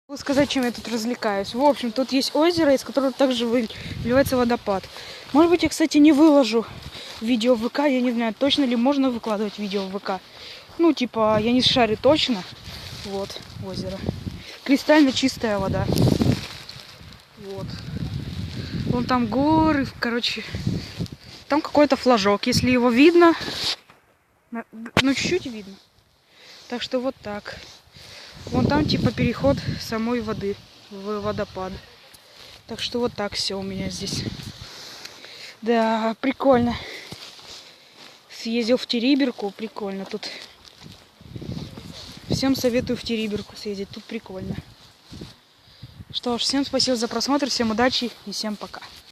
Могу сказать, чем я тут развлекаюсь. В общем, тут есть озеро, из которого также выливается водопад. Может быть, я, кстати, не выложу видео в ВК. Я не знаю, точно ли можно выкладывать видео в ВК. Ну, типа, я не шарю точно. Вот, озеро. Кристально чистая вода. Вот. Вон там горы, короче. Там какой-то флажок. Если его видно, ну, чуть-чуть видно. Так что вот так. Вон там типа переход самой воды в водопад. Так что вот так все у меня здесь. Да, прикольно. Съездил в Териберку, прикольно тут. Всем советую в Териберку съездить, тут прикольно. Что ж, всем спасибо за просмотр, всем удачи и всем пока.